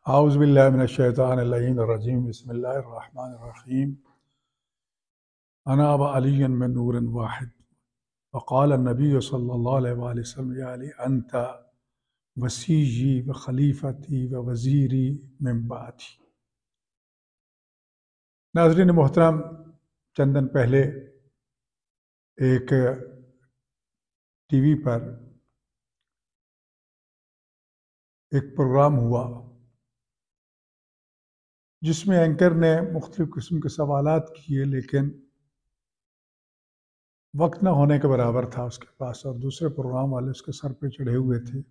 औज़ुबिल्लाहिमिनश्शैतानिर्रजीम बिस्मिल्लाहिर्रहमानिर्रहीम अना व अलिय्युन मिन नूरिन वाहिद वक़ाल नबी सल्लल्लाहु अलैहि वसल्लम या अली अंत वसीयी व खलीफती व वज़ीरी मिन बादी। नाज़रीन मोहतरम, चंद दिन पहले एक टीवी पर एक प्रोग्राम हुआ जिसमें एंकर ने मुख्तलिफ़ किस्म के सवालात किए, लेकिन वक्त न होने के बराबर था उसके पास और दूसरे प्रोग्राम वाले उसके सर पे चढ़े हुए थे।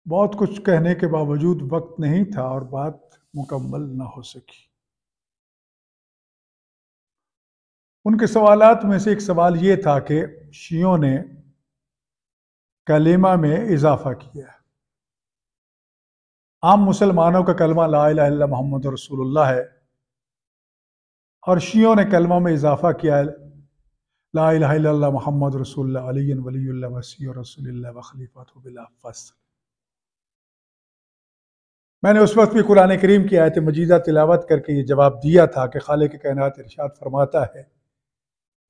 बहुत कुछ कहने के बावजूद वक्त नहीं था और बात मुकम्मल न हो सकी। उनके सवालात में से एक सवाल ये था कि शियों ने कलीमा में इजाफा किया। आम मुसलमानों का कलमा ला इलाहा इल्लल्लाह मुहम्मद रसूलुल्लाह है और शियों ने कलमा में इजाफा किया ला इलाहा इल्लल्लाह मुहम्मद रसूलुल्लाह अलिय्युन वलियुल्लाह वसीय्युर रसूलिल्लाह व खलीफतुहु बिला फस्ल। मैंने उस वक्त भी कुरान करीम की आयत मजीदा तिलावत करके ये जवाब दिया था कि खालिक कायनात इरशाद फरमाता है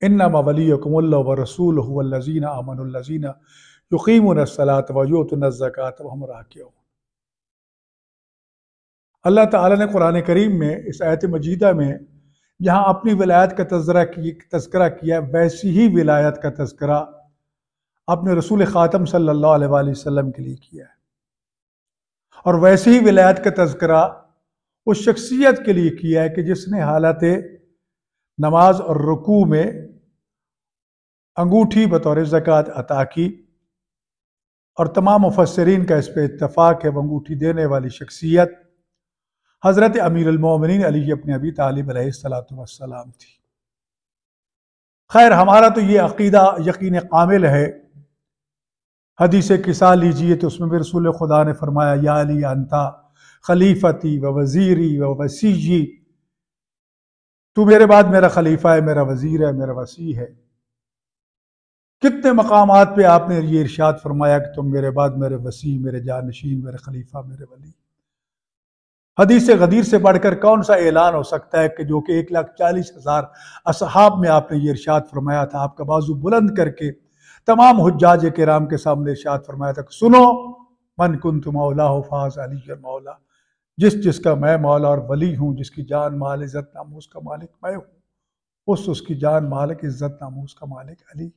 इन्नमा वलिय्युकुमुल्लाहु व रसूलुहु वल्लज़ीना आमनुल्लज़ीना युक़ीमुनस्सलात व युतूनज़्ज़कात व हुम राकिऊन। अल्लाह ताला ने कुरान करीम में इस आयत मजीदा में जहाँ अपनी विलायत का तज़किरा किया, वैसी ही विलायत का तज़किरा अपने रसूल ख़ातम सल्लल्लाहु अलैहि वसल्लम के लिए किया है और वैसी ही विलायत का तज़किरा उस शख्सियत के लिए किया है कि जिसने हालत नमाज और रुकू में अंगूठी बतौर ज़कात अता की और तमाम मुफस्सिरीन का इस पर इत्तफ़ाक़ है। अंगूठी देने वाली शख्सियत हज़रत अमीरुल मोमिनीन अली इब्न अबी तालिब अलैहिस्सलातु वस्सलाम थी। खैर, हमारा तो ये अक़ीदा यकीन कामिल है। हदीस किसा लीजिए तो उसमें भी रसूल खुदा ने फरमाया या अली अंता खलीफती व वज़ीरी व वसीय्यी, तू मेरे बाद मेरा खलीफा है, मेरा वज़ीर है, मेरा वसी है। कितने मकामात पे आपने ये इरशाद फरमाया कि तुम मेरे बाद मेरे वसी, मेरे जानशीन, मेरे खलीफा, मेरे वली। हदीस गदीर से बढ़कर कौन सा ऐलान हो सकता है कि जो कि 1,40,000 असहाब में आपने ये इरशाद फरमाया था, आपका बाजू बुलंद करके तमाम हुज्जाज किराम के सामने इरशाद फरमाया था, सुनो मन कुन्तु मौला फाज अली मौला, जिसका मैं मौला और वली हूँ, जिसकी जान माल इज़्ज़त नामूस का मालिक मैं हूँ, उसकी जान मालिक इज़्ज़त नामूस का मालिक अली है।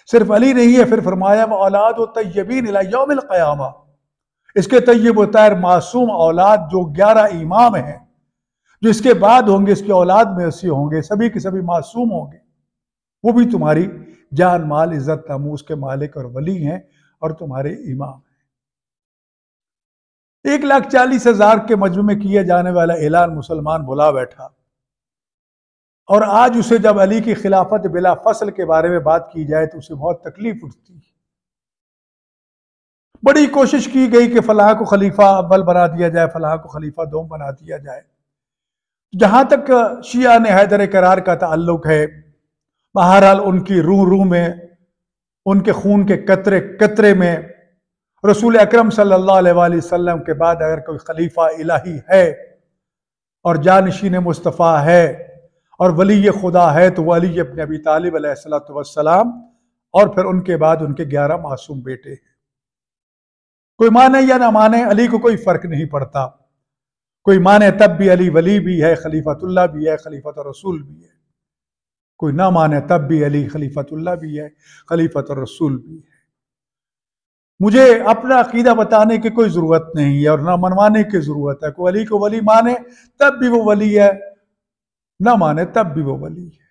सिर्फ अली नहीं है, फिर फरमाया औलाद तय्यबीन इला यौमिल क़यामा, इसके तय्यब तैर मासूम औलाद जो 11 इमाम हैं, जो इसके बाद होंगे, इसके औलाद में ऐसे होंगे, सभी के सभी मासूम होंगे, वो भी तुम्हारी जान माल इज़्ज़त नामूस के मालिक और वली हैं और तुम्हारे इमाम हैं। 1,40,000 के मजमू में किया जाने वाला ऐलान मुसलमान भुला बैठा और आज उसे जब अली की खिलाफत बिला फसल के बारे में बात की जाए तो उसे बहुत तकलीफ उठती है। बड़ी कोशिश की गई कि फलाह को खलीफा अव्वल बना दिया जाए, फलाह को खलीफा दोम बना दिया जाए। जहां तक शिया ने हैदर करार का ताल्लुक है, बहरहाल उनकी रूह रूह में, उनके खून के कतरे कतरे में रसूल अकरम सल्लल्लाहु अलैहि वसल्लम के बाद अगर कोई खलीफा इलाही है और जानशीन मुस्तफ़ा है और वली खुदा है तो वह अली इब्न अबी तालिब अलैहिस्सलातु वस्सलाम और फिर उनके बाद उनके 11 मासूम बेटे हैं। कोई माने या ना माने, अली को कोई फर्क नहीं पड़ता। कोई माने तब भी अली वली भी है, खलीफतुल्लाह भी है, खलीफत रसूल भी है। कोई ना माने तब भी अली खलीफतुल्लाह भी है, खलीफत रसूल भी है। मुझे अपना अकीदा बताने की कोई ज़रूरत नहीं है और ना मनवाने की ज़रूरत है। कोई अली को वली माने तब भी वो वली है, ना माने तब भी वो वली है।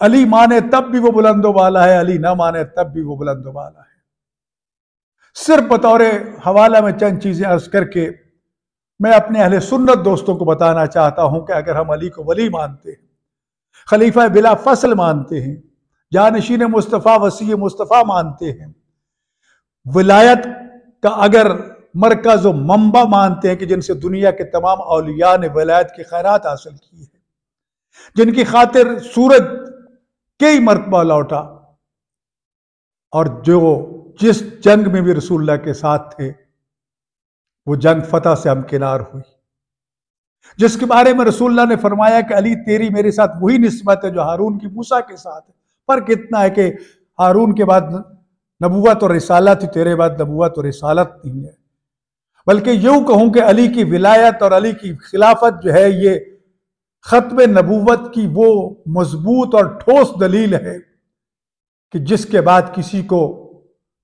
अली माने तब भी वो बुलंदो वाला है, अली ना माने तब भी वो बुलंदो वाला है। सिर्फ बतौर हवाला में चंद चीज़ें अर्ज करके मैं अपने अहले सुन्नत दोस्तों को बताना चाहता हूं कि अगर हम अली को वली मानते हैं, खलीफा बिला फसल मानते हैं, जानशीन मुस्तफ़ा वसी मुस्तफ़ा मानते हैं, विलायत का अगर मरकज़ व मंबा मानते हैं कि जिनसे दुनिया के तमाम औलिया ने विलायत की खैरात हासिल की है, जिनकी खातिर सूरज कई मरतबा लौटा और जो जिस जंग में भी रसूलुल्लाह के साथ थे वो जंग फतह से हमकिनार हुई, जिसके बारे में रसूलुल्लाह ने फरमाया कि अली तेरी मेरे साथ वही निस्बत है जो हारून की मूसा के साथ है। फर्क इतना है कि हारून के बाद नबूवत और रिसालत थी, तेरे बाद नबूवत और रिसालत नहीं है। बल्कि यूं कहूं कि अली की विलायत और अली की खिलाफत जो है ये खत्म नबूवत की वो मजबूत और ठोस दलील है कि जिसके बाद किसी को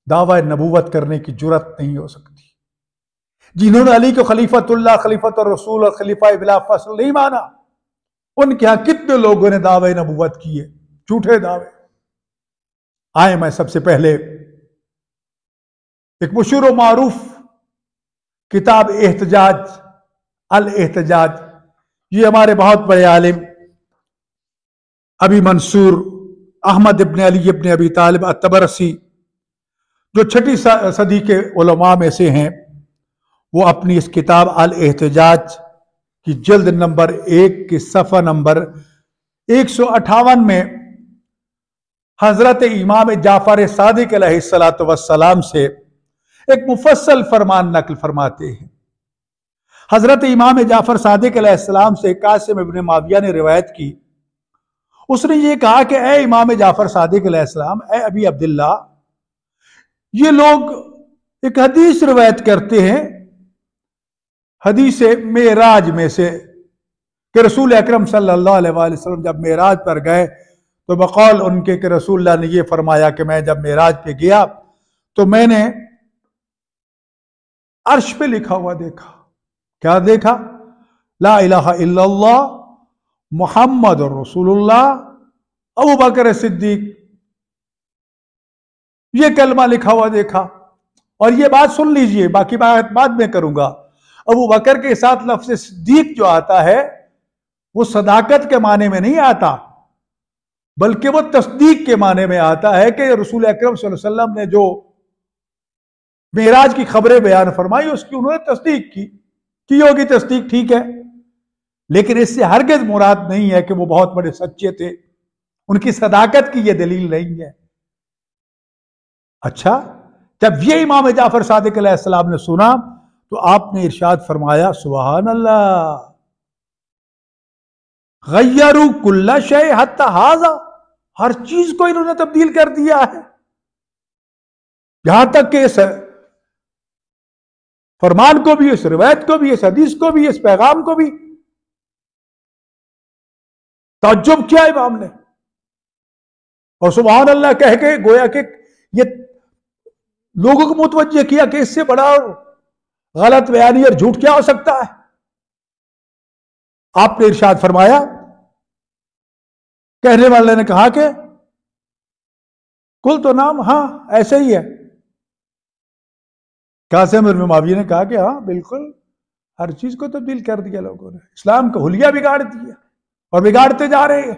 दावा नबूवत करने की जुर्रत नहीं हो सकती। जिन्होंने अली को खलीफतुल्लाह, खलीफत और रसूल और खलीफा बिला फसल नहीं माना, उनके यहां कितने लोगों ने दावे नबूवत किए, झूठे दावे। आए मैं सबसे पहले एक मशहूर मारूफ किताब एहतजाज अल एहतजाज, ये हमारे बहुत बड़े आलिम अबी मंसूर अहमद इब्न अली इब्न अबी तालिब अत-तबरसी जो 6वीं सदी के उलमा में से हैं, वो अपनी इस किताब अल एहतजाज की जल्द नंबर 1 के सफ़ा नंबर 158 में हजरत इमाम जाफर सादिक अलैहिस्सलातु वस्सलाम से एक मुफस्सल फरमान नकल फरमाते हैं। हजरत इमाम जाफर सादिक अलैहिस्सलाम से कासिम इब्न माविया ने रिवायत की, उसने ये कहा कि ए इमाम जाफर सादिक अलैहिस्सलाम, ए अबी अब्दुल्ला, ये लोग एक हदीस रिवायत करते हैं, हदीस मेराज में से, कि रसूल अकरम सल्लल्लाहु अलैहि वसल्लम जब मेराज पर गए तो बकौल उनके कि रसूलुल्लाह ने ये फरमाया कि मैं जब मेराज पे गया तो मैंने अर्श पे लिखा हुआ देखा। क्या देखा? ला इलाहा इल्लल्लाह मुहम्मद रसूलुल्लाह अबू बकर सिद्दीक, ये कलमा लिखा हुआ देखा। और ये बात सुन लीजिए, बाकी बात बाद में करूंगा। अबू बकर के साथ लफ्ज़ सिद्दीक जो आता है वो सदाकत के माने में नहीं आता, बल्कि वो तस्दीक के माने में आता है कि रसूल अकरम सल्लल्लाहु अलैहि वसल्लम ने जो मेराज की खबरें बयान फरमाई उसकी उन्होंने तस्दीक की होगी। तस्दीक ठीक है, लेकिन इससे हरगिज़ मुराद नहीं है कि वो बहुत बड़े सच्चे थे, उनकी सदाकत की ये दलील नहीं है। अच्छा, जब ये इमाम जाफर सादिक अलैहिस्सलाम ने सुना तो आपने इरशाद फरमाया, सुभान अल्लाह, गय्यरू कुल्ला शै हत्ता हाजा, हर चीज को इन्होंने तब्दील कर दिया है, यहां तक कि इस फरमान को भी, इस रिवायत को भी, इस हदीस को भी, इस पैगाम को भी। ताज्जुब किया इमाम ने और सुभान अल्लाह कह के गोया कि ये लोगों को मुतवज्जे किया कि इससे बड़ा गलत बयानी और झूठ क्या हो सकता है। आपने इरशाद फरमाया, कहने वाले ने कहा कि कुल तो नाम, हाँ ऐसे ही है। कासिम इब्न माविया ने कहा कि हाँ बिल्कुल, हर चीज को तब्दील कर दिया लोगों ने, इस्लाम का हुलिया बिगाड़ दिया और बिगाड़ते जा रहे हैं।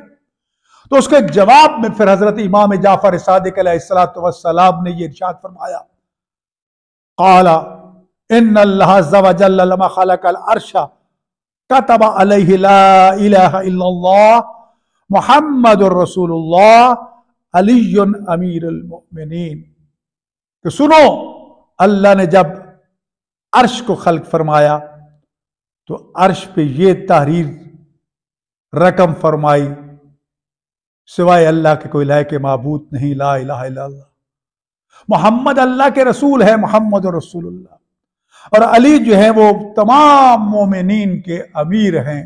तो उसके जवाब में फिर हजरत इमाम जाफर सादिक अलैहिस्सलातु वस्सलाम ने यह इरशाद फरमाया, क़ाला इन्नल्लाह अज़्ज़ा व जल्ला लम्मा खलक़ल अर्शा कतबा अलैहि ला इलाहा इल्लल्लाह मुहम्मदुर रसूलुल्लाह अलीयुन अमीरुल मोमिनीन। तो सुनो, अल्लाह ने जब अर्श को खल्क फरमाया तो अर्श पे ये तहरीर रकम फरमाई, सिवाय अल्लाह के कोई लायक माबूद नहीं, ला इलाहा इल्लल्लाह, मोहम्मद अल्लाह के रसूल है, मोहम्मद रसूलुल्लाह, और अली जो है वो तमाम मोमिनीन के अमीर हैं।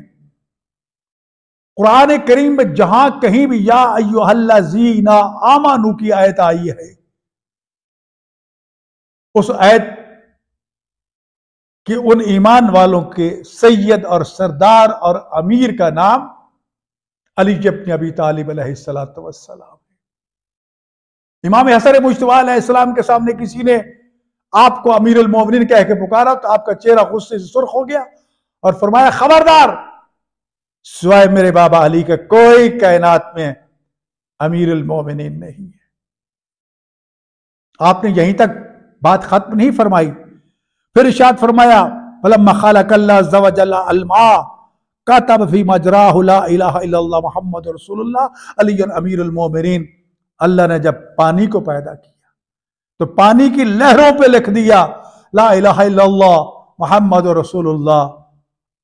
कुरान करीम में जहां कहीं भी या अय्युहल्लज़ीना आमानू की आयत आई है, उस आयत कि उन ईमान वालों के सैयद और सरदार और अमीर का नाम अली इब्न अबी तालिब अलैहिस्सलातु वस्सलाम। इमाम हसन मुज्तबा अलैहिस्सलाम के सामने किसी ने आपको अमीरुल मोमिनीन कह के पुकारा तो आपका चेहरा गुस्से से सुर्ख हो गया और फरमाया, खबरदार, सिवाय मेरे बाबा अली का कोई कायनात में अमीरुल मोमिनीन नहीं है। आपने यहीं तक बात खत्म नहीं फरमाई, फिर इरशाद फरमाया, फलम्मा खलक़ल्लाहु अज़्ज़ा व जल्ला अल-मा कतब फी मजराहु ला इलाहा इल्लल्लाह मुहम्मद रसूलुल्लाह अलीयुन अमीरुल मोमिनीन। अल्लाह ने जब पानी को पैदा किया तो पानी की लहरों पे लिख दिया ला इलाहा इल्लल्लाह मुहम्मद रसूलुल्लाह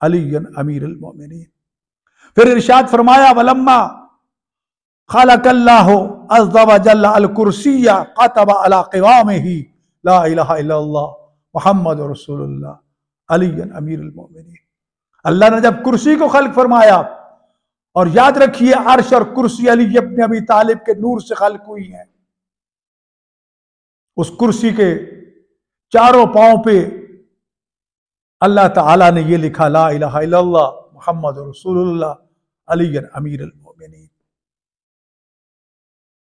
अली अमीरुल मोमिनीन। फिर इरशाद फरमाया वलम्मा खलकल्लाहु अज़्ज़ा व जल्ल अल कुर्सिया कतबा अला क़िवामिही ला इलाहा इल्लल्लाह मुहम्मद रसूलुल्लाह अली अमीरुल मोमिनीन। अल्लाह ने जब कुर्सी को खल्क फरमाया, और याद रखिए अर्श और कुर्सी अली इब्न अबी तालिब के नूर से खल्क हुई है, उस कुर्सी के चारों पांव पे अल्लाह ताला ने ये लिखा ला इलाहा इल्लल्लाह मुहम्मद रसूलुल्लाह अली अमीरुल मोमिनीन।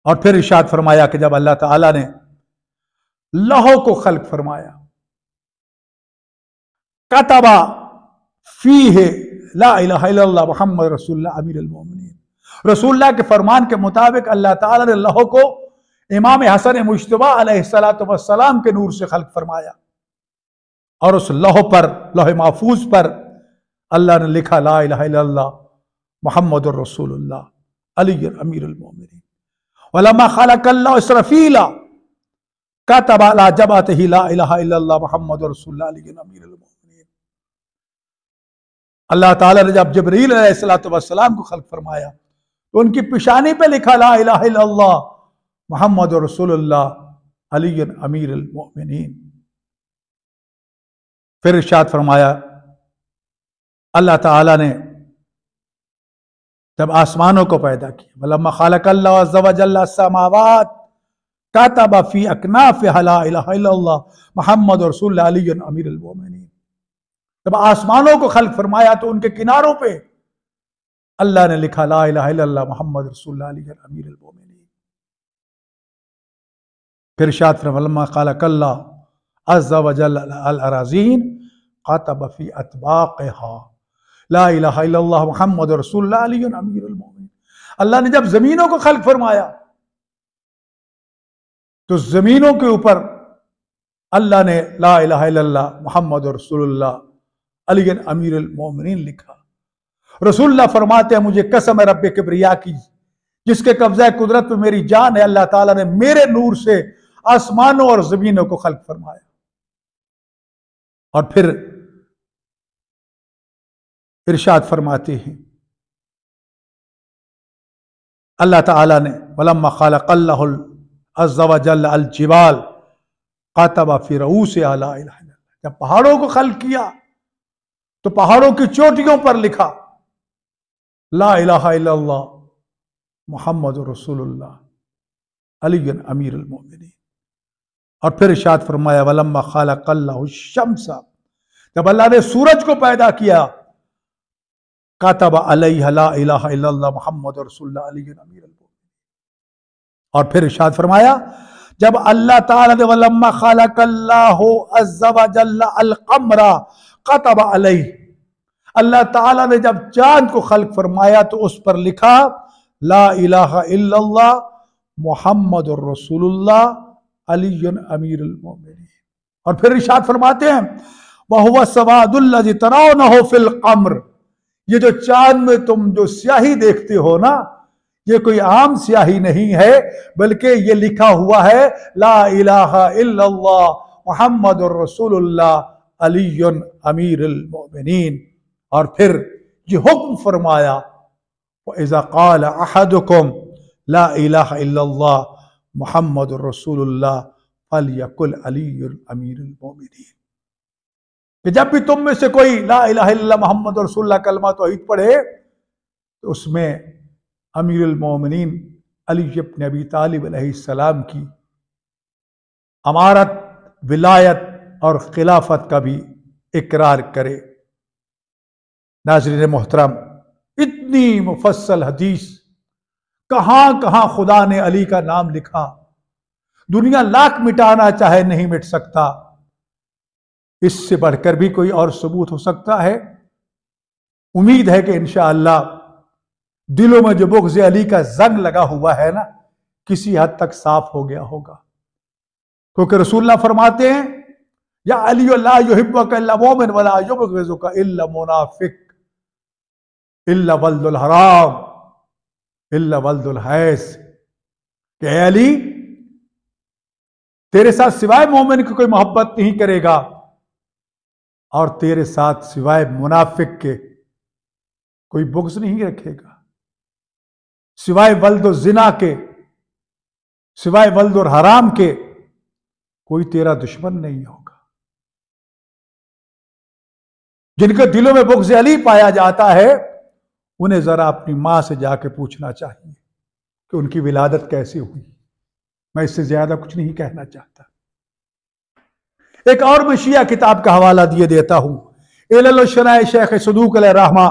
और फिर इरशाद फरमाया कि जब अल्लाह ताला ने लौह को खल्क फरमाया, कतबा फीहे ला इलाहा इल्लल्लाह मुहम्मद रसूलुल्लाह अमीरुल मोमिनीन। रसूलुल्लाह के फरमान के मुताबिक अल्लाह ताला ने लौह को इमाम हसन मुज्तबा अलैहिस्सलातु वस्सलाम के नूर से खल्क फरमाया, और उस लौह पर, लौह महफूज पर अल्लाह ने लिखा ला इलाहा इल्लल्लाह मुहम्मदुर रसूलुल्लाह अली अमीरुल मोमिनीन। वलम्मा खलकल्लाहु इसराफीला कतबा अला जबहतिही ला इलाहा इल्लल्लाह मुहम्मदुर रसूलुल्लाह अली अमीरुल मोमिनीन। अल्लाह ताला ने जब जिब्रील अलैहिस्सलातु वस्सलाम को खल्क फरमाया तो उनकी पिशानी पे लिखा ला इलाहा इल्लल्लाह मुहम्मदुर रसूलुल्लाह अली अमीरुल मोमिनीन। फिर इरशाद फरमाया अल्लाह ताला ने जब आसमानों को पैदा किया, वलम्मा खलकल्लाहु अज़्ज़ा व जल्ला अस्समावात कतबा फी अकनाफिहा ला इलाहा इल्लल्लाह मुहम्मदुर रसूलुल्लाह अली अमीरुल मोमिनीन। जब आसमानों को खल्क फरमाया तो उनके किनारों पे अल्लाह ने लिखा ला इलाहा इल्लल्लाह मुहम्मद रसूलुल्लाह अली अमीरुल मोमिनीन। फिर इरशाद फरमाया वलम्मा खलकल्लाहु अज़्ज़ा व जल्ला अल अराज़ीन कतबा फी अतबाक़िहा ला इलाहा इल्लल्लाह मुहम्मदुर रसूलुल्लाह अली अमीरुल मोमिनीन। अल्लाह ने जब जमीनों को खल्क फरमाया तो जमीनों के ऊपर अल्लाह ने ला इलाहा इल्लल्लाह मुहम्मदुर रसूलुल्लाह अली अमीरुल मोमिनीन लिखा। रसूलुल्लाह फरमाते हैं मुझे कसम है रब्बे किब्रिया की जिसके कब्जा कुदरत में मेरी जान है, अल्लाह ताला ने मेरे नूर से आसमानों और जमीनों को खल्क फरमाया। और फिर इरशाद फरमाते हैं अल्लाह ताला ने वलम्मा खलकल्लाहु अज़्ज़ा व जल्ला अल जिबाल कतबा फी रऊसिहा ला इलाहा इल्लल्लाह। जब पहाड़ों को खल्क किया तो पहाड़ों की चोटियों पर लिखा ला इलाहा इल्लल्लाह मुहम्मदुर रसूलुल्लाह अली अमीरुल मोमिनीन। और फिर इरशाद फरमाया वलम्मा खलकल्लाहु शम्सा, जब अल्लाह ने सूरज को पैदा किया कतबा अलैहा ला इलाहा इल्लल्लाह मुहम्मदुर रसूलुल्लाह अली अमीरुल मोमिनीन। और फिर इरशाद फरमाया जब अल्लाह ताला ने वलम्मा खलकल्लाहु अज़्ज़ा व जल्ला अल क़मरा कतबा अलैहि, अल्लाह ताला ने जब चांद को खल्क फरमाया तो उस पर लिखा ला इलाहा इल्लल्लाह मुहम्मदुर रसूलुल्लाह अली अमीरुल मोमिनीन। और फिर इरशाद फरमाते हैं वहुवा सवादुल्लज़ी तरौनहु फिल क़मर, ये जो चांद में तुम जो स्याही देखते हो ना, ये कोई आम स्याही नहीं है, बल्कि ये लिखा हुआ है ला इलाहा इल्लल्लाह मुहम्मदुर रसूलुल्लाह अली अमीरुल मोमिनीन। और फिर ये हुक्म फरमाया इज़ा क़ाल अहदुकुम ला इलाहा इल्लल्लाह मुहम्मदुर रसूलुल्लाह फलयकुल अलीयुल अमीरुल मोमिनीन, कि जब भी तुम में से कोई ला इलाहा इल्लल्लाह मुहम्मदुर रसूलुल्लाह कलमा तौहीद पढ़े तो उसमें अमीरुल मोमिनीन अली इब्न अबी तालिब अलैहिस्सलाम की अमारत, विलायत और खिलाफत का भी इकरार करे। नाज़रीन मोहतरम, इतनी मुफस्सल हदीस, कहां कहां खुदा ने अली का नाम लिखा, दुनिया लाख मिटाना चाहे नहीं मिट सकता। इससे बढ़कर भी कोई और सबूत हो सकता है? उम्मीद है कि इंशाअल्लाह दिलों में जो बुग़्ज़ अली का जंग लगा हुआ है ना, किसी हद तक साफ हो गया होगा, क्योंकि रसूलुल्लाह फरमाते हैं या अली ला युहिब्बुका इल्ला मोमिन वला युबग़िज़ुका इल्ला मुनाफिक इल्ला वल्दुल हराम इल्ला वल्दुल हैस, कि अली तेरे साथ सिवाय मोमिन की कोई मोहब्बत नहीं करेगा और तेरे साथ सिवाय मुनाफिक के कोई बुग़्ज़ नहीं रखेगा, सिवाय वल्द जिना के, सिवाय वल्द और हराम के कोई तेरा दुश्मन नहीं होगा। जिनके दिलों में बुग़्ज़ अली पाया जाता है उन्हें जरा अपनी मां से जाके पूछना चाहिए कि उनकी विलादत कैसे हुई। मैं इससे ज्यादा कुछ नहीं कहना चाहता। एक और मैं शिया किताब का हवाला दिए देता हूं, इल्ल शराए शेख सदूक अलैहिर्रहमा,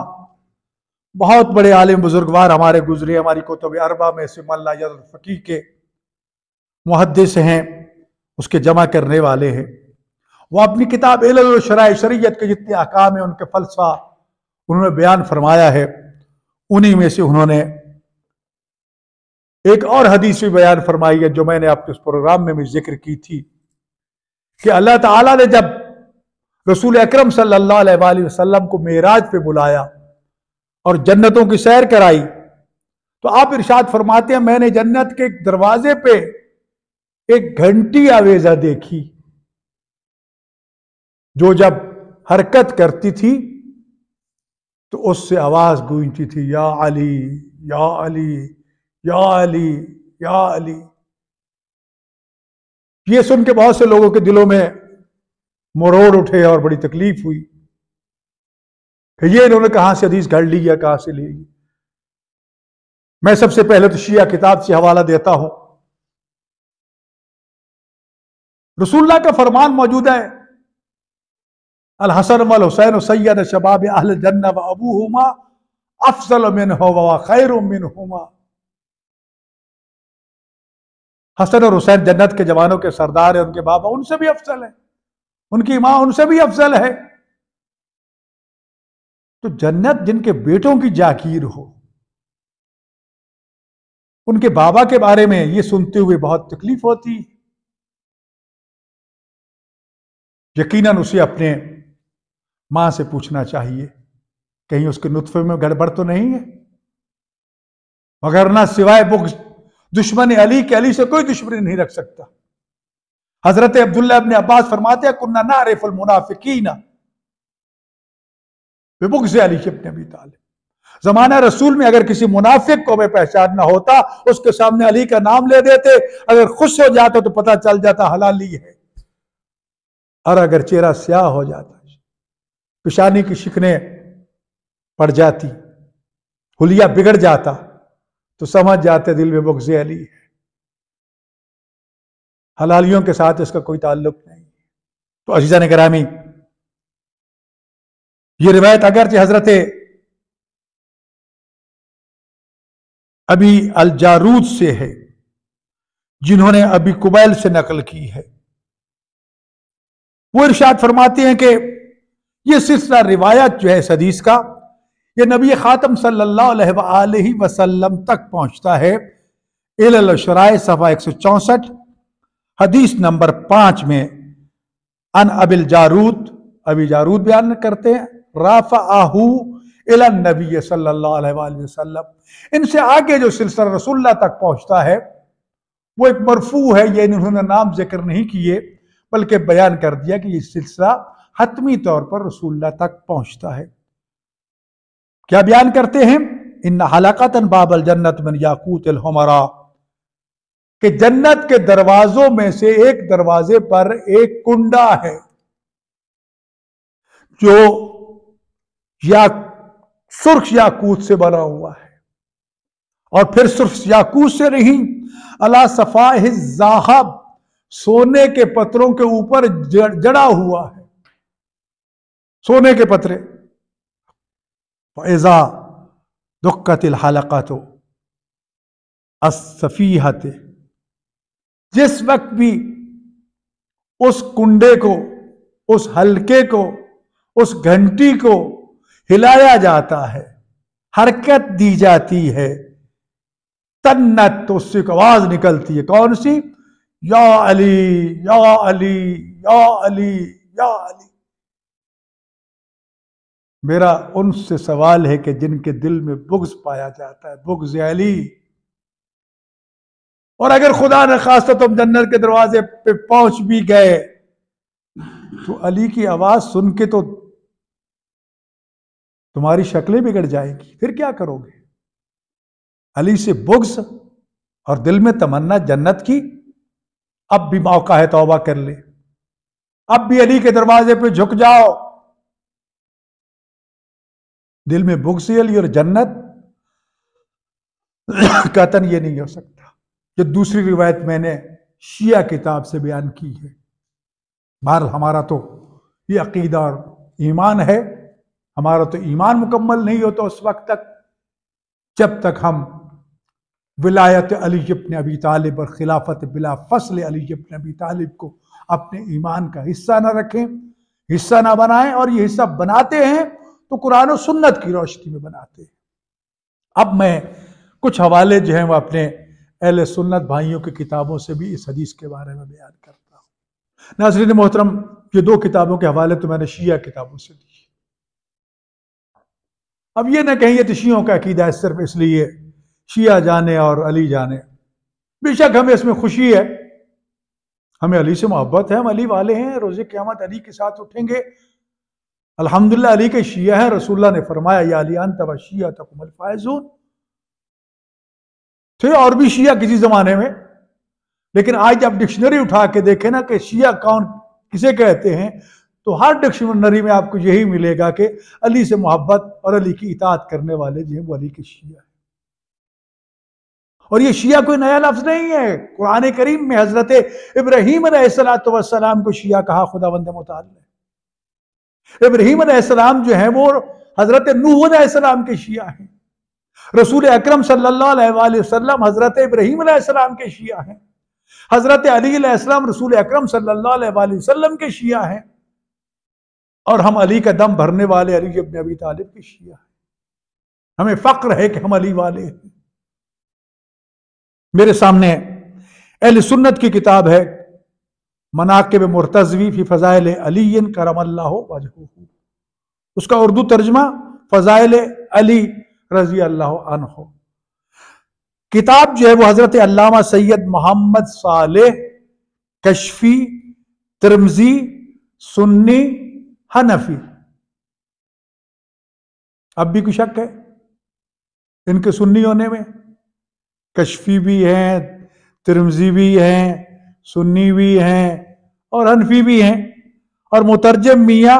बहुत बड़े आलिम बुजुर्गवार हमारे गुजरे, हमारी कुतुब अरबा में से मल्ला यज़ फ़क़ीह के मुहद्दिस हैं, उसके जमा करने वाले हैं। वो अपनी किताब इल्ल शराए शरीयत के जितने अहकाम हैं उनके फलसफा उन्होंने बयान फरमाया है। उन्हीं में से उन्होंने एक और हदीस भी बयान फरमाई है जो मैंने आपके उस प्रोग्राम में भी जिक्र की थी कि अल्लाह ताला ने जब रसूल अकरम सल्लल्लाहु अलैहि वसल्लम को मेराज पे बुलाया और जन्नतों की सैर कराई तो आप इरशाद फरमाते हैं, मैंने जन्नत के एक दरवाजे पे एक घंटी आवेजा देखी जो जब हरकत करती थी तो उससे आवाज गूंजती थी, या अली या अली या अली या अली। ये सुन के बहुत से लोगों के दिलों में मरोड़ उठे और बड़ी तकलीफ हुई कि ये इन्होंने कहां से हदीस घड़ ली या कहां से ली। मैं सबसे पहले तो शिया किताब से हवाला देता हूं। रसूलुल्लाह का फरमान मौजूद है, अल हसन वल हुसैन सय्यद शबाब अहल जन्नह व अबूहुमा अफजल मिनहु व खैरु मिनहुमा। हसन और हुसैन जन्नत के जवानों के सरदार है, उनके बाबा उनसे भी अफजल है, उनकी मां उनसे भी अफजल है। तो जन्नत जिनके बेटों की जागीर हो, उनके बाबा के बारे में ये सुनते हुए बहुत तकलीफ होती। यकीनन उसे अपने मां से पूछना चाहिए कहीं उसके नुत्फे में गड़बड़ तो नहीं है, मगर ना सिवाय बुग़्ज़ दुश्मन अली के, अली से कोई दुश्मनी नहीं रख सकता। हजरत अब्दुल्लाह इब्न अब्बास फरमाते हैं, कुन्ना नारिफुल मुनाफिकीना बिबुग़्ज़ अली इब्न अबी तालिब। जमाना रसूल में अगर किसी मुनाफिक को हमें पहचानना होता उसके सामने अली का नाम ले देते, अगर खुश हो जाता तो पता चल जाता हलाली है, और अगर चेहरा स्याह हो जाता, पेशानी की शिकनें पड़ जाती, हुलिया बिगड़ जाता तो समझ जाते दिल में बुग़्ज़ अली है, हलालियों के साथ इसका कोई ताल्लुक नहीं। तो अज़ीज़ान गिरामी, ये रिवायत अगरचे हजरत अबी अल जारूद से है जिन्होंने अबी कुबैल से नकल की है, वो इरशाद फरमाते हैं कि ये सिलसिला रिवायत जो है इस हदीस का, ये नबी खातम सल्लल्लाहु अलैहि वसल्लम तक पहुंचता है। इल्ल शराए सफ़ा 164 हदीस नंबर 5 में अन अबिल जारूद, अबी जारूद बयान करते हैं, राफ़अहू इला नबी सल्लल्लाहु अलैहि वसल्लम। इनसे आगे जो सिलसिला रसूलुल्लाह तक पहुंचता है वो एक मरफू है। ये इन्होंने नाम जिक्र नहीं किए बल्कि बयान कर दिया कि ये सिलसिला हतमी तौर पर रसूलुल्लाह तक पहुंचता है। क्या बयान करते हैं, इन्ना हलकतन बाबल जन्नत मिन याकूतिल हुमरा, कि जन्नत के दरवाजों में से एक दरवाजे पर एक कुंडा है जो या सुर्ख याकूत से बना हुआ है, और फिर सुर्ख याकूत से नहीं, अला सफाह ज़ाहब, सोने के पत्रों के ऊपर जड़ा हुआ है, सोने के पत्रे। फ़इज़ा दुक्कतिल हलक़तु अस्सफ़ीहत, जिस वक्त भी उस कुंडे को, उस हल्के को, उस घंटी को हिलाया जाता है, हरकत दी जाती है, तन्नत, तो उससे एक आवाज निकलती है, कौन सी, या अली या अली या अली या अली। मेरा उनसे सवाल है कि जिनके दिल में बुग़्ज़ पाया जाता है, बुग़्ज़ अली, और अगर खुदा न खास्ता तुम जन्नत के दरवाजे पे पहुंच भी गए तो अली की आवाज सुन के तो तुम्हारी शक्लें बिगड़ जाएगी, फिर क्या करोगे? अली से बुग़्ज़ और दिल में तमन्ना जन्नत की। अब भी मौका है, तौबा कर ले, अब भी अली के दरवाजे पे झुक जाओ। दिल में बुग़्ज़ अली और जन्नत, कतन ये नहीं हो सकता। ये दूसरी रिवायत मैंने शिया किताब से बयान की है। बहरहाल हमारा तो ये अकीदा और ईमान है। हमारा तो ईमान मुकम्मल नहीं होता उस वक्त तक जब तक हम विलायत अली इब्न अबी तालिब और खिलाफत बिला फसल अली इब्न अबी तालिब को अपने ईमान का हिस्सा ना रखें, हिस्सा ना बनाएं। और ये हिस्सा बनाते हैं तो कुरान और सुन्नत की रोशनी में बनाते हैं। अब मैं कुछ हवाले जो हैं वो अपने अहले सुन्नत भाइयों की किताबों से भी इस हदीस के बारे में बयान करता हूं। नाज़रीन मोहतरम, ये दो किताबों के हवाले तो मैंने शिया किताबों से दिए। अब ये ना कहिए तो शियों का अकीदा है सिर्फ इसलिए शिया जाने और अली जाने। बेशक हमें इसमें खुशी है, हमें अली से मोहब्बत है, हम अली वाले हैं, रोज़े क़यामत अली के साथ उठेंगे। अल्हम्दुलिल्लाह अली के शिया हैं। रसूलुल्लाह ने फरमाया या अली अंत व शिय्अतुकुमुल फाइज़ून। थे और भी शिया किसी जमाने में, लेकिन आज जब डिक्शनरी उठा के देखें ना कि शिया कौन किसे कहते हैं, तो हर डिक्शनरी में आपको यही मिलेगा कि अली से मोहब्बत और अली की इताअत करने वाले जो है वो अली के शिया है। और ये शिया कोई नया लफ्ज नहीं है। कुरान करीम में हजरत इब्राहीम अलैहिस्सलाम को शिया कहा खुदावंद मुताल ने। इब्राहीम अलैहिस्सलाम जो है वो हजरत नूह अलैहिस्सलाम के शिया हैं। रसूल अकरम सल्लल्लाहु अलैहि वसल्लम हजरत इब्राहीम अलैहिस्सलाम के शिया हैं। हजरत अली अलैहिस्सलाम रसूल अकरम सल्लल्लाहु अलैहि वसल्लम के शिया हैं। और हम अली का दम भरने वाले अली इब्न अबी तालिब के शिया हैं। हमें फक्र है कि हम अली वाले हैं। मेरे सामने अहले सुन्नत की किताब है मनाकिब मुर्तज़वी फी फ़ज़ाइल अली करमल्लाहु वजहहू। उसका उर्दू तर्जमा फ़ज़ाइल अली रज़ी अल्लाह अन्हु। किताब जो है वो हजरत अल्लामा सैयद मोहम्मद सालेह कश्फी तिर्मिज़ी सुन्नी हनफी। अब भी कुछ शक है इनके सुन्नी होने में? कश्फी भी हैं, तिर्मिज़ी भी हैं, सुन्नी भी हैं और हनफी भी हैं। और मुतरजम मियाँ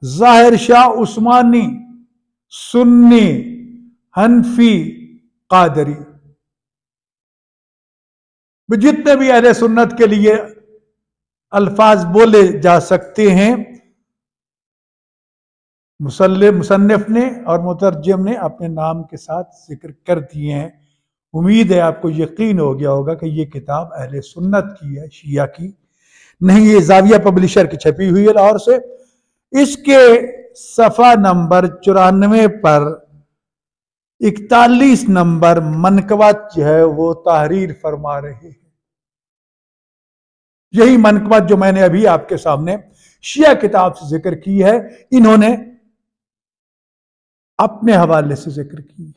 ज़ाहिर शाह उस्मानी, सुन्नी, हनफी, कादरी। जितने भी अहले सुन्नत के लिए अल्फाज बोले जा सकते हैं मुसन्निफ ने और मुतरजम ने अपने नाम के साथ जिक्र कर दिए हैं। उम्मीद है आपको यकीन हो गया होगा कि ये किताब अहले सुन्नत की है, शिया की नहीं। ये जाविया पब्लिशर की छपी हुई है लाहौर से। इसके सफ़ा नंबर 94 पर 41 नंबर मनकबत जो है वो तहरीर फरमा रहे हैं। यही मनकबत जो मैंने अभी आपके सामने शिया किताब से जिक्र की है, इन्होंने अपने हवाले से जिक्र की है।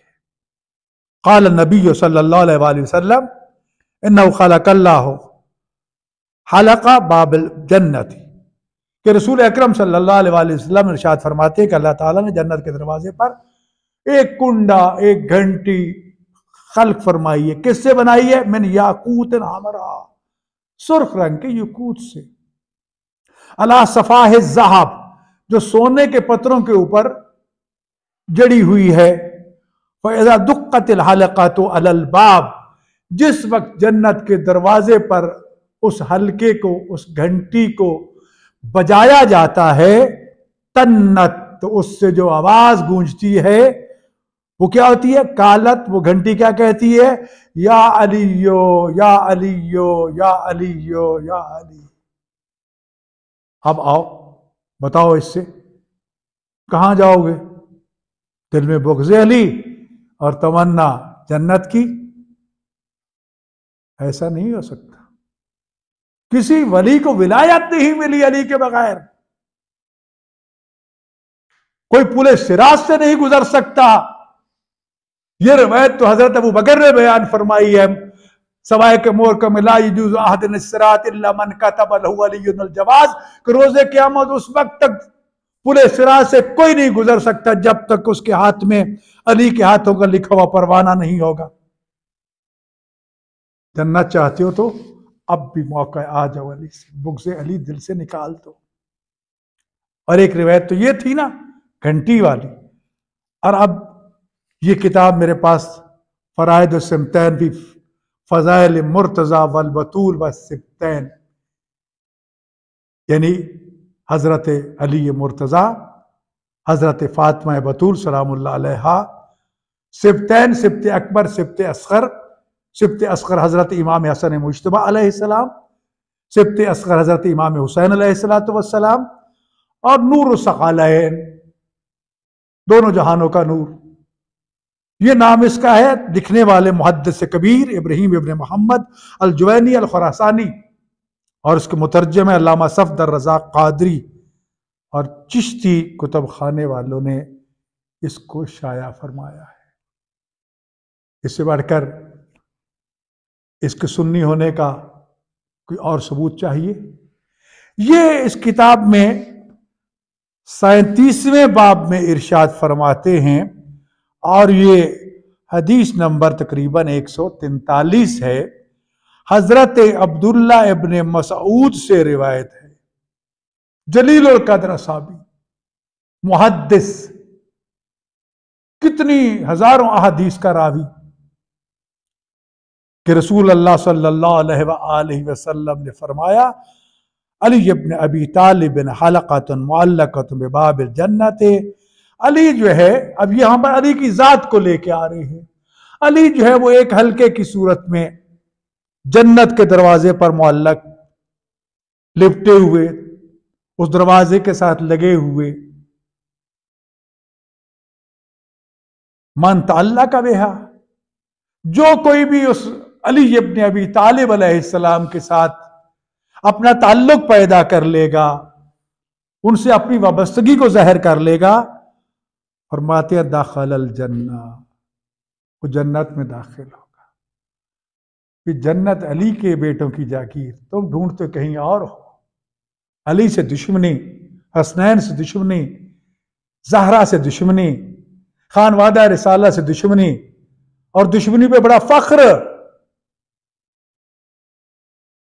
क़ाल नबी सल्लल्लाहु अलैहि वसल्लम इन्नहु ख़लक़ल्लाहु हलक़ा बाबिल जन्नती, कि रसूल अकरम सल्लल्लाहु अलैहि वसल्लम इरशाद फरमाते हैं कि अल्लाह ताला ने जन्नत के दरवाजे पर एक कुंडा, एक घंटी खल्क फरमाई है। किससे बनाई है? मिन याकूत हमरा, सुर्ख रंग के यकूत से। अला सफ़ाह ज़हब, जो सोने के पत्रों के ऊपर जड़ी हुई है। फ़इज़ा दुक्कतिल हलक़तु अलल बाब, जिस वक्त जन्नत के दरवाजे पर उस हल्के को, उस घंटी को बजाया जाता है, तन्नत, तो उससे जो आवाज गूंजती है वो क्या होती है? कालत, वो घंटी क्या कहती है? या अलियो या अलियो या अलियो या अली। अब आओ बताओ इससे कहां जाओगे? दिल में बुग़्ज़ अली और तमन्ना जन्नत की? ऐसा नहीं हो सकता। किसी वली को विलायत नहीं मिली अली के बगैर। कोई पुले सिराज से नहीं गुजर सकता। यह रवायत तो हजरत अबू बकर ने बयान फरमाई है। सवाए के मोर का मिला युजूज़ अहदिन सिरात इल्ला मन कतब लहु अलियुल जवाज, कि रोजे क़यामत उस वक्त तक पुले सिरात से कोई नहीं गुजर सकता जब तक उसके हाथ में अली के हाथों का लिखा हुआ परवाना नहीं होगा। जन्नत चाहते हो तो अब भी मौका है, आ जाओ अली से, बुग़्ज़ अली दिल से निकाल दो। और एक रिवायत तो ये थी ना घंटी वाली, और अब ये किताब मेरे पास फ़राइद सिमतैन भी फ़ज़ाइल मुर्तज़ा वल बतूल व सिबतैन, यानी हज़रत अली मुर्तज़ा, हज़रत फ़ातिमा बतूल सलामुल्लाह अलैहा, सिबतैन सिबत अकबर सिबत असग़र, सिबत असग़र हज़रत इमाम हसन मुज्तबा अलैहिस्सलाम, सिबत असग़र हज़रत इमाम हुसैन अलैहिस्सलातु वस्सलाम, और नूर सक़ालैन, दोनों जहानों का नूर। ये नाम इसका है, लिखने वाले मुहद्दिस कबीर इब्राहीम इब्न मोहम्मद अल जुवैनी अल खुरासानी, और उसके मुतरजम है अल्लामा सफ़दर रज़ा क़ादरी, और चिश्ती कुतुब खाने वालों ने इसको शाया फरमाया है। इससे बढ़कर इसके सुन्नी होने का कोई और सबूत चाहिए? ये इस किताब में 37वें बाब में इरशाद फरमाते हैं, और ये हदीस नंबर तकरीबन 143 है। हजरत अब्दुल्ला इब्न मसऊद से रिवायत है, जलीलुल कद्र साहबी मुहद्दिस, कितनी हजारों अहादीस का रावी, कि रसूल अल्लाह सल्लल्लाहु अलैहि वसल्लम ने फरमाया, अली इब्न अबी तालिब हलक़तुन मुअल्लक़तुन बिबाबिल जन्नत। अली जो है, अब यहां पर अली की जात को लेके आ रहे हैं। अली जो है वो एक हल्के की सूरत में जन्नत के दरवाजे पर मुअल्लक, लिपटे हुए, उस दरवाजे के साथ लगे हुए। मन तअल्लक़ बिहा, जो कोई भी उस अली इब्न अबी तालिब अलैहिस्सलाम के साथ अपना ताल्लुक पैदा कर लेगा, उनसे अपनी वाबस्तगी को ज़ाहिर कर लेगा, फरमाते हैं दाखिलल जन्ना, वो जन्नत में दाखिल होगा। फिर जन्नत अली के बेटों की जागीर, तुम ढूंढते कहीं और हो। अली से दुश्मनी, हसनैन से दुश्मनी, ज़हरा से दुश्मनी, खानवादा रिसाला से दुश्मनी, और दुश्मनी पे बड़ा फख्र,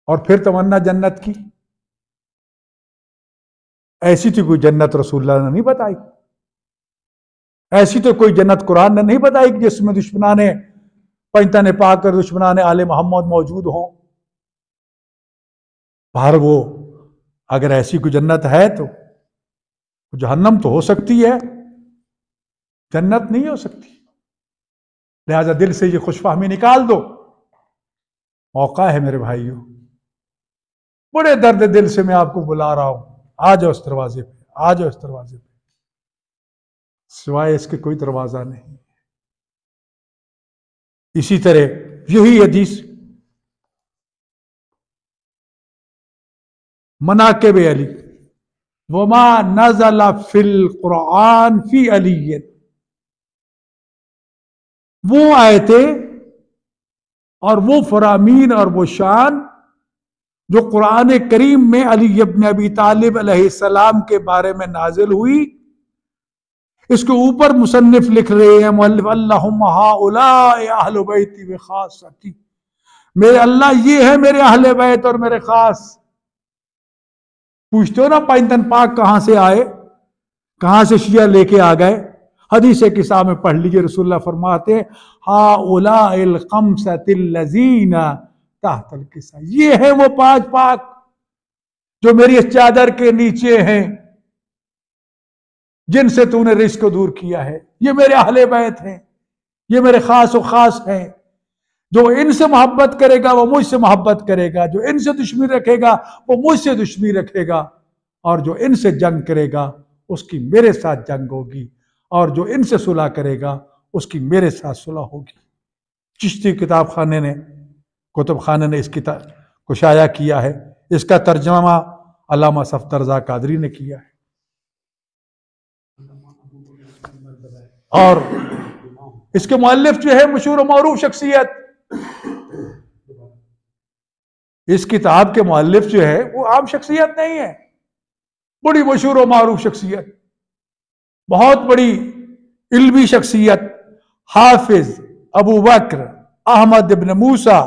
और फिर तमन्ना जन्नत की। ऐसी तो कोई जन्नत रसूलुल्लाह ने नहीं बताई, ऐसी तो कोई जन्नत कुरान ने नहीं बताई कि जिसमें दुश्मनाने पंजतन पाक और दुश्मनाने आले मोहम्मद मौजूद हों। बाहर वो अगर ऐसी कोई जन्नत है तो जहन्नम तो हो सकती है, जन्नत नहीं हो सकती। लिहाजा दिल से ये खुशफहमी निकाल दो, मौका है मेरे भाइयों। बड़े दर्द दिल से मैं आपको बुला रहा हूं, आ जाओ इस दरवाजे पे, आ जाओ इस दरवाजे पे, सिवाय इसके कोई दरवाजा नहीं। इसी तरह यही हदीस मनाकिब अली, वमा नज़ला फिल कुरान फी अली, वो आयते और वो फरामीन और वो शान जो कुरान करीम में अली इब्न अबी तालिब अलैहिस्सलाम के बारे में नाजिल हुई। इसके ऊपर मुसन्निफ लिख रहे हैं, मुअल्लिफ, अल्लाहुम्मा हाउलाए अहले बैती व खासती, मेरे अल्लाह ये है मेरे अहले बैत और मेरे खास। पूछते हो ना पंजतन पाक कहां से आए, कहां से शिया लेके आ गए? हदीस किसा में पढ़ लीजिए, रसूलुल्लाह फरमाते हाउलाइल खम्सतिल लजीना तहतल किसा, ये है वो पांच पाक जो मेरी इस चादर के नीचे हैं, जिनसे तूने रिस्क को दूर किया है। ये मेरे अहले बैत हैं, ये मेरे खास और खास हैं। जो इनसे मोहब्बत करेगा वो मुझसे मोहब्बत करेगा, जो इनसे दुश्मनी रखेगा वो मुझसे दुश्मनी रखेगा, और जो इनसे जंग करेगा उसकी मेरे साथ जंग होगी, और जो इनसे सुलह करेगा उसकी मेरे साथ सुलह होगी। चिश्ती किताब खाने ने, कुतुब खाने ने इस किताब को शाया किया है। इसका तर्जमा अल्लामा सफ़दर रज़ा क़ादरी ने किया है। और इसके मुअल्लिफ जो है मशहूर और मौरूफ शख्सियत इस किताब के मुअल्लिफ जो है वो आम शख्सियत नहीं है, बड़ी मशहूर और मारूफ शख्सियत, बहुत बड़ी इल्मी शख्सियत, हाफिज अबू बकर अहमद इब्न मूसा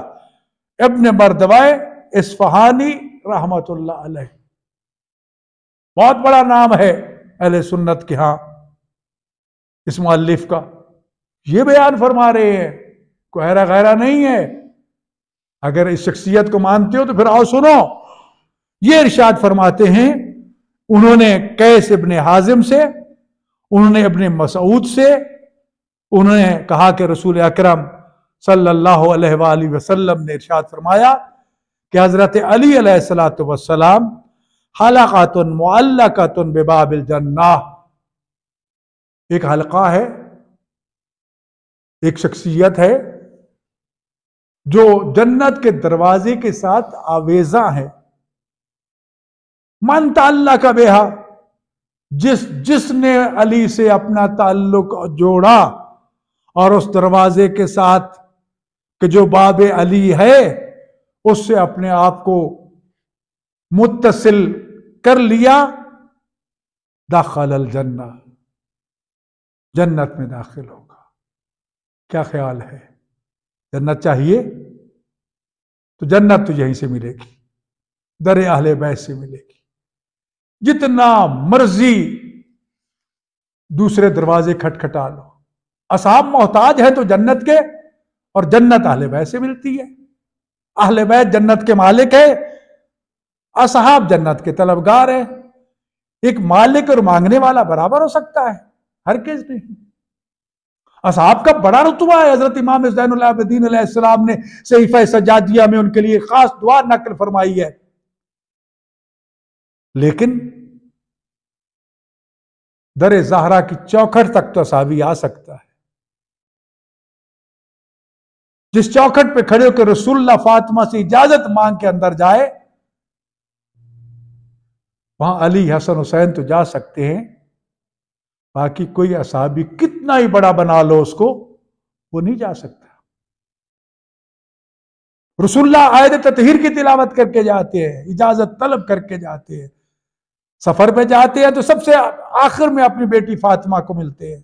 इब्न मर्दवाए इस्फहानी रहमतुल्लाह अलैह। बहुत बड़ा नाम है अहले सुन्नत के यहाँ इस मुअल्लिफ का। ये बयान फरमा रहे हैं, कोई हैरा गैरा नहीं है। अगर इस शख्सियत को मानते हो तो फिर आओ सुनो। ये इरशाद फरमाते हैं, उन्होंने कैस इब्ने हाजिम से, उन्होंने इब्ने मसऊद से, उन्होंने कहा कि रसूल अकरम सल्लल्लाहु अलैहि वसल्लम ने इरशाद फरमाया कि हजरत अली अलैहिस्सलातु वस्सलाम हलकातुन मुअल्लकातुन बिबाबिल जन्नह, एक हलका है, एक शख्सियत है जो जन्नत के दरवाजे के साथ आवेजा है। मन ताल्ला का बेहा, जिसने अली से अपना ताल्लुक जोड़ा और उस दरवाजे के साथ कि जो बाबे अली है उससे अपने आप को मुत्तसिल कर लिया, दाखिल अल जन्ना, जन्नत में दाखिल होगा। क्या ख्याल है? जन्नत चाहिए तो जन्नत तो यहीं से मिलेगी, दर अहले बैत से मिलेगी। जितना मर्जी दूसरे दरवाजे खटखटा लो, असहाब मोहताज है तो जन्नत के, और जन्नत अहले बैत से मिलती है। अहले बैत जन्नत के मालिक है, असहाब जन्नत के तलबगार है। एक मालिक और मांगने वाला बराबर हो सकता है? हरगिज़ नहीं। असहाब का बड़ा रुतबा है। हजरत इमाम ज़ैनुल आबिदीन अलैहिस्सलाम ने सहीफ़ा सजादिया में उनके लिए खास दुआ नकल फरमाई है। लेकिन दर ज़हरा की चौखट तक तो असहाबी आ सकता है। जिस चौखट पे खड़े होकर रसूलुल्लाह फातिमा से इजाजत मांग के अंदर जाए, वहां अली हसन हुसैन तो जा सकते हैं, बाकी कोई असहाबी कितना ही बड़ा बना लो उसको, वो नहीं जा सकता। रसूलुल्लाह आयत ततहीर की तिलावत करके जाते हैं, इजाजत तलब करके जाते हैं। सफर पे जाते हैं तो सबसे आखिर में अपनी बेटी फातिमा को मिलते हैं,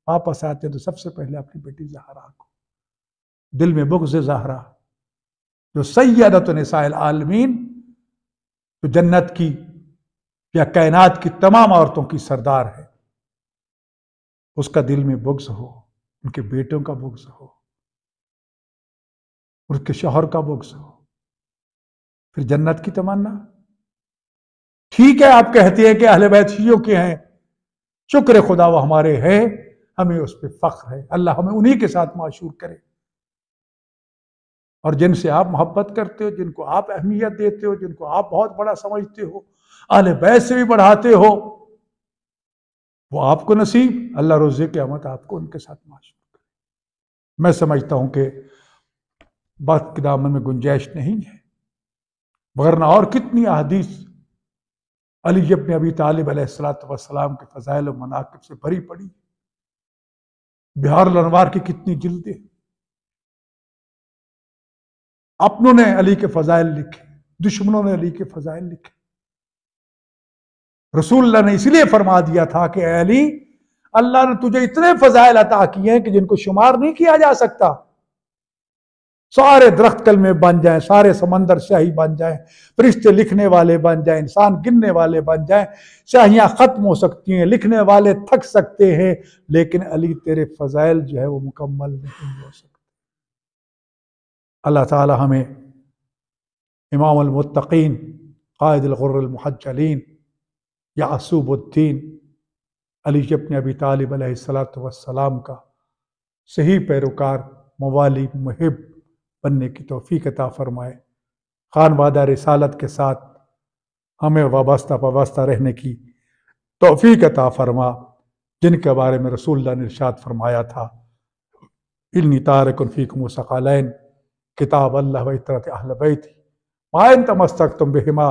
वापस आते हैं तो सबसे पहले अपनी बेटी ज़हरा को। दिल में बुग़्ज़ ज़हरा, जो सय्यदतु निसाइल आलमीन, जो जन्नत की या कायनात की तमाम औरतों की सरदार है, उसका दिल में बुग़्ज़ हो, उनके बेटों का बुग़्ज़ हो, उसके शौहर का बुग़्ज़ हो, फिर जन्नत की तमन्ना। ठीक है, आप कहते हैं कि अहले बैत शियों के हैं, शुक्र खुदा वो हमारे हैं, हमें उस पर फख्र है। अल्लाह हमें उन्हीं के साथ माशूर करे। और जिनसे आप मोहब्बत करते हो, जिनको आप अहमियत देते हो, जिनको आप बहुत बड़ा समझते हो, अहले बैत से भी बढ़ाते हो, वो आपको नसीब, अल्लाह रोज़े क़यामत आपको उनके साथ माशूर करे। मैं समझता हूं कि बात के दामन में गुंजाइश नहीं है, वरना और कितनी अहदीस अली इब्न अबी तालिब अलैहिस्सलातु वस्सलाम के फ़ज़ाइल और मनाक़िब से भरी पड़ी। बिहारुल अनवार की कितनी जिल्दें अपनों ने अली के फ़ज़ाइल लिखे, दुश्मनों ने अली के फ़ज़ाइल लिखे। रसूलुल्लाह ने इसलिए फरमा दिया था कि अली, अल्लाह ने तुझे इतने फ़ज़ाइल अता किए हैं कि जिनको शुमार नहीं किया जा सकता। सारे दरख्त कलमे बन जाएं, सारे समंदर शाही बन जाएं, फरिश्ते लिखने वाले बन जाएं, इंसान गिनने वाले बन जाएं, शाहियां खत्म हो सकती हैं, लिखने वाले थक सकते हैं, लेकिन अली तेरे फ़ज़ाइल जो है वो मुकम्मल नहीं हो सकते। अल्लाह ताला हमें इमामुल मुत्तकीन क़ाइदुल गुर्रुल मुहज्जलीन यासूबुद्दीन अली इब्न अबी तालिब अलैहिस्सलातु वस्सलाम का सही पैरोकार, मवाली, मुहिब बनने की तौफीक अता फरमाए। खानवादा रिसालत के साथ हमें वाबस्ता रहने की तौफीक अता फरमा, जिनके बारे में रसूलुल्लाह ने इरशाद फरमाया था, इन्नी तारिकुन फ़ीकुम सक़लैन किताब अल्लाह व इतरत अहल बैती मा इन तमस्सकतुम बिहिमा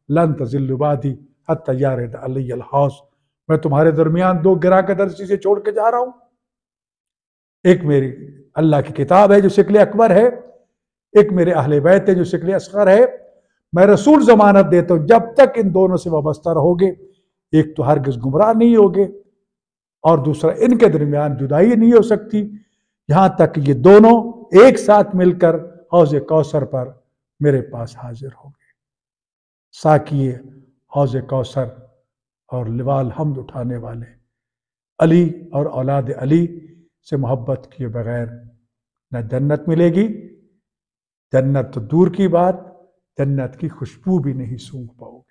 लन तज़िल्लु बादी हत्ता यारिद अलैयल हौज़। मैं तुम्हारे दरमियान दो गिरा के दर चीजें छोड़ के जा रहा हूं। एक मेरी अल्लाह की किताब है जो शिकल अकबर है, एक मेरे अहले बैत है जो शिकल असगर है। मैं रसूल जमानत देता हूं, जब तक इन दोनों से वाबस्ता रहोगे, एक तो हरगिज गुमराह नहीं होगे और दूसरा इनके दरमियान जुदाई नहीं हो सकती, यहां तक ये दोनों एक साथ मिलकर हौज़ कौसर पर मेरे पास हाजिर होंगे। साकिए हौज़ कौसर और लिवाल हमद उठाने वाले अली और औलाद अली से मोहब्बत किए बगैर न जन्नत मिलेगी, जन्नत तो दूर की बात, जन्नत की खुशबू भी नहीं सूंघ पाओगे।